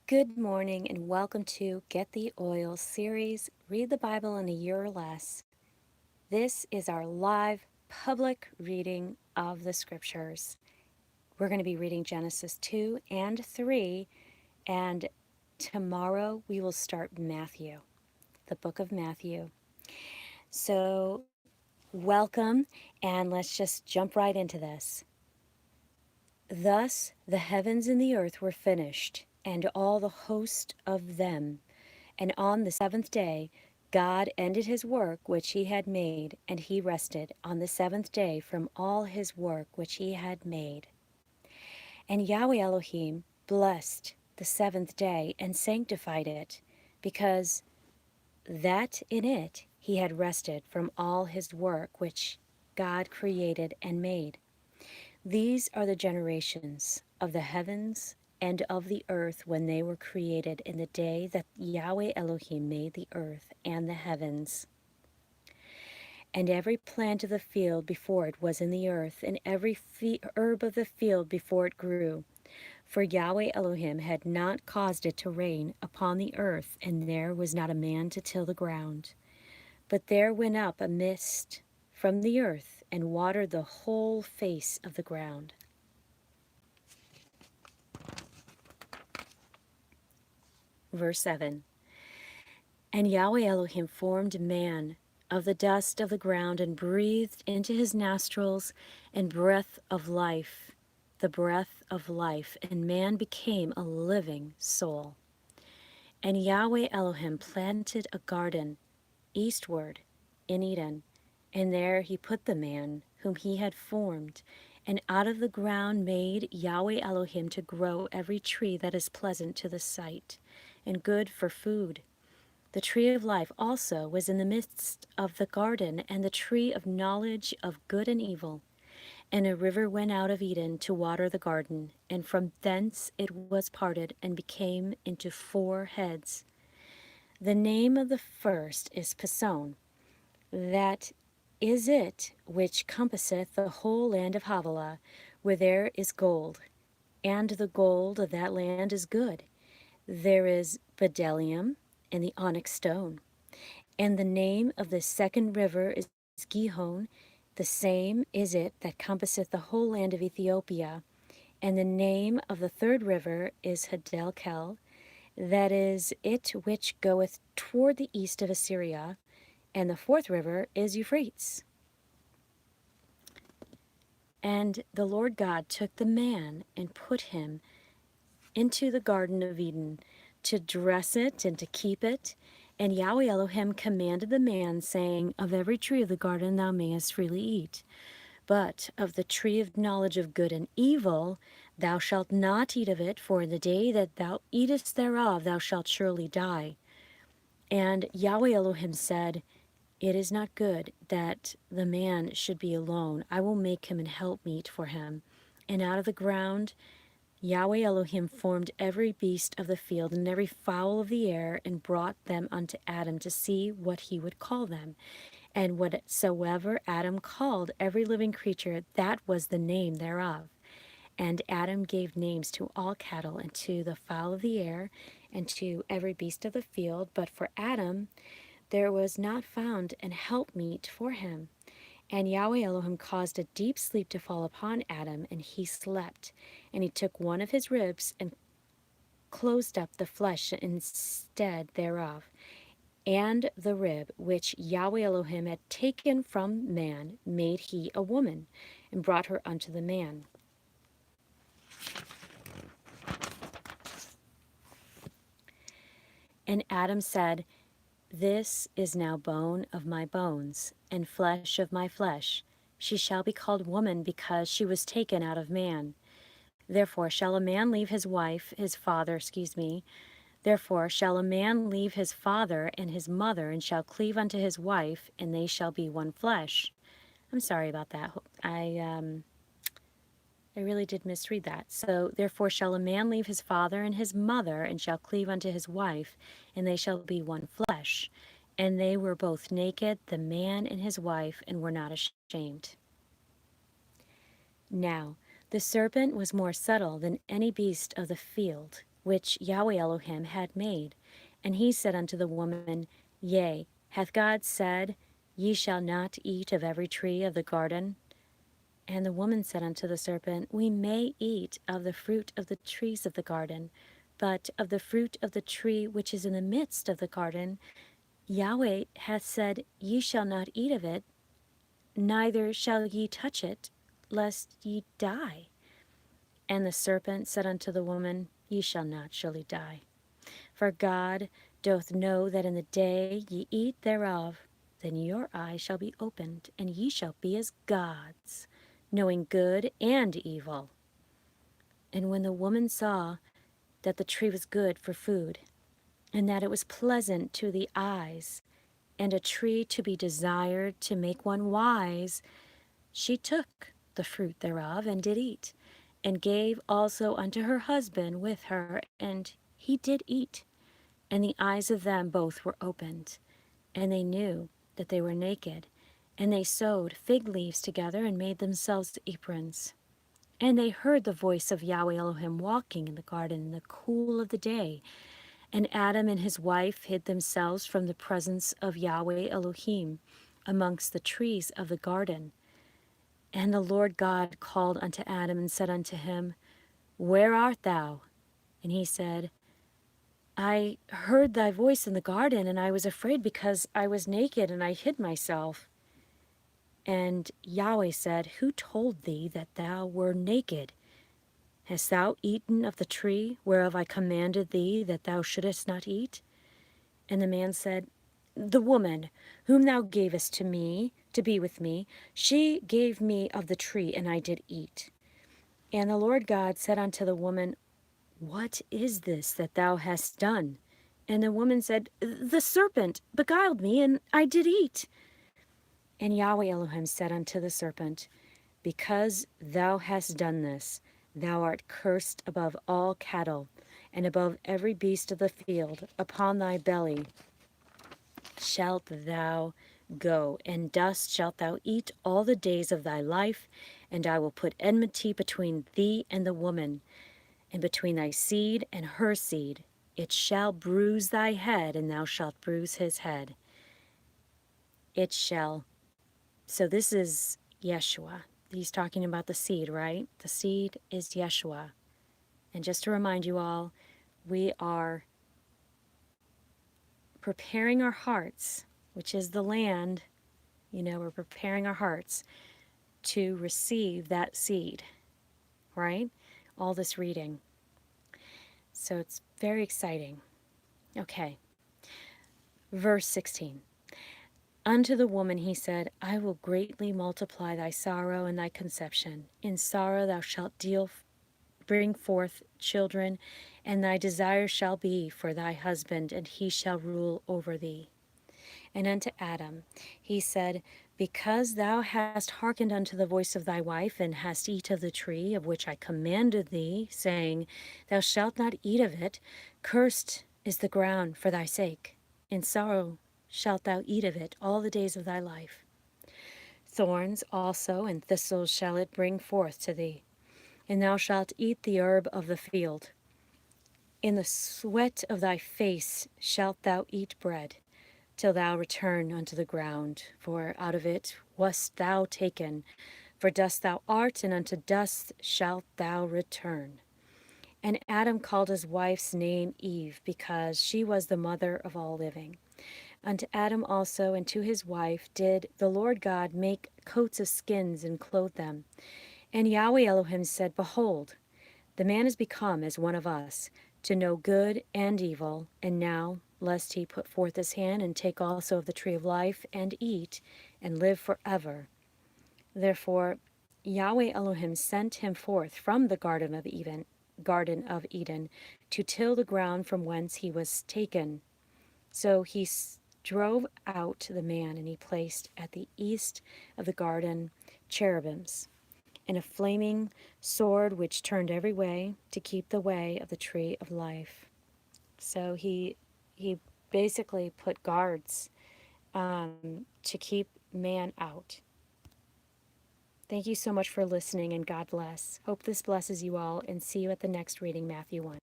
Good morning and welcome to Get the Oil series, Read the Bible in a Year or Less. This is our live public reading of the scriptures. We're going to be reading Genesis 2 and 3, and tomorrow we will start Matthew, the book of Matthew. So, welcome, and let's just jump right into this. Thus the heavens and the earth were finished, and all the host of them. And on the seventh day, God ended his work which he had made, and he rested on the seventh day from all his work which he had made. And Yahweh Elohim blessed the seventh day and sanctified it, because that in it he had rested from all his work which God created and made. These are the generations of the heavens and of the earth when they were created in the day that Yahweh Elohim made the earth and the heavens. And every plant of the field before it was in the earth, and every herb of the field before it grew. For Yahweh Elohim had not caused it to rain upon the earth, and there was not a man to till the ground. But there went up a mist from the earth, and watered the whole face of the ground. Verse 7. And Yahweh Elohim formed man of the dust of the ground, and breathed into his nostrils and breath of life, the breath of life, and man became a living soul. And Yahweh Elohim planted a garden eastward in Eden, and there he put the man whom he had formed. And out of the ground made Yahweh Elohim to grow every tree that is pleasant to the sight, and good for food. The tree of life also was in the midst of the garden, and the tree of knowledge of good and evil. And a river went out of Eden to water the garden, and from thence it was parted and became into four heads. The name of the first is Pison. That is it which compasseth the whole land of Havilah, where there is gold, and the gold of that land is good. There is bdellium and the onyx stone. And the name of the second river is Gihon. The same is it that compasseth the whole land of Ethiopia. And the name of the third river is Hadelkel. That is it which goeth toward the east of Assyria. And the fourth river is Euphrates. And the Lord God took the man and put him into the Garden of Eden to dress it and to keep it. And Yahweh Elohim commanded the man, saying, Of every tree of the garden thou mayest freely eat, but of the tree of knowledge of good and evil thou shalt not eat of it, for in the day that thou eatest thereof thou shalt surely die. And Yahweh Elohim said, It is not good that the man should be alone. I will make him an helpmeet for him. And out of the ground Yahweh Elohim formed every beast of the field and every fowl of the air, and brought them unto Adam to see what he would call them. And whatsoever Adam called every living creature, that was the name thereof. And Adam gave names to all cattle, and to the fowl of the air, and to every beast of the field. But for Adam there was not found an helpmeet for him. And Yahweh Elohim caused a deep sleep to fall upon Adam, and he slept. And he took one of his ribs and closed up the flesh instead thereof. And the rib which Yahweh Elohim had taken from man made he a woman, and brought her unto the man. And Adam said, This is now bone of my bones, and flesh of my flesh. She shall be called woman, because she was taken out of man. Therefore shall a man leave his father, Therefore shall a man leave his father and his mother, and shall cleave unto his wife, and they shall be one flesh. I'm sorry about that. I really did misread that. So, therefore shall a man leave his father and his mother, and shall cleave unto his wife, and they shall be one flesh. And they were both naked, the man and his wife, and were not ashamed. Now, the serpent was more subtle than any beast of the field which Yahweh Elohim had made. And he said unto the woman, Yea, hath God said, Ye shall not eat of every tree of the garden? And the woman said unto the serpent, We may eat of the fruit of the trees of the garden, but of the fruit of the tree which is in the midst of the garden, Yahweh hath said, Ye shall not eat of it, neither shall ye touch it, lest ye die. And the serpent said unto the woman, Ye shall not surely die. For God doth know that in the day ye eat thereof, then your eyes shall be opened, and ye shall be as gods, knowing good and evil. And when the woman saw that the tree was good for food, and that it was pleasant to the eyes, and a tree to be desired to make one wise, she took the fruit thereof and did eat, and gave also unto her husband with her, and he did eat. And the eyes of them both were opened, and they knew that they were naked. And they sewed fig leaves together and made themselves aprons. And they heard the voice of Yahweh Elohim walking in the garden in the cool of the day. And Adam and his wife hid themselves from the presence of Yahweh Elohim amongst the trees of the garden. And the Lord God called unto Adam and said unto him, Where art thou? And he said, I heard thy voice in the garden, and I was afraid because I was naked, and I hid myself. And Yahweh said, Who told thee that thou were naked? Hast thou eaten of the tree whereof I commanded thee that thou shouldest not eat? And the man said, The woman whom thou gavest to me to be with me, she gave me of the tree, and I did eat. And the Lord God said unto the woman, What is this that thou hast done? And the woman said, The serpent beguiled me, and I did eat. And Yahweh Elohim said unto the serpent, Because thou hast done this, thou art cursed above all cattle, and above every beast of the field. Upon thy belly shalt thou go, and dust shalt thou eat all the days of thy life, and I will put enmity between thee and the woman, and between thy seed and her seed. It shall bruise thy head, and thou shalt bruise his head. It shall. So this is Yeshua. He's talking about the seed, right? The seed is Yeshua. And just to remind you all, we are preparing our hearts, which is the land. We're preparing our hearts to receive that seed, right? All this reading. So it's very exciting. Okay. Verse 16. Unto the woman he said, I will greatly multiply thy sorrow and thy conception. In sorrow thou shalt bring forth children, and thy desire shall be for thy husband, and he shall rule over thee. And unto Adam he said, Because thou hast hearkened unto the voice of thy wife, and hast eat of the tree of which I commanded thee, saying, Thou shalt not eat of it, cursed is the ground for thy sake. In sorrow shalt thou eat of it all the days of thy life. Thorns also and thistles shall it bring forth to thee, and thou shalt eat the herb of the field. In the sweat of thy face shalt thou eat bread, till thou return unto the ground, for out of it wast thou taken. For dust thou art, and unto dust shalt thou return. And Adam called his wife's name Eve, because she was the mother of all living. Unto Adam also and to his wife did the Lord God make coats of skins and clothe them. And Yahweh Elohim said, Behold, the man is become as one of us, to know good and evil. And now, lest he put forth his hand and take also of the tree of life and eat and live forever. Therefore Yahweh Elohim sent him forth from the Garden of Eden, to till the ground from whence he was taken. So he drove out the man, and he placed at the east of the garden cherubims, and a flaming sword which turned every way to keep the way of the tree of life. So he basically put guards to keep man out. Thank you so much for listening, and God bless. Hope this blesses you all, and see you at the next reading, Matthew 1.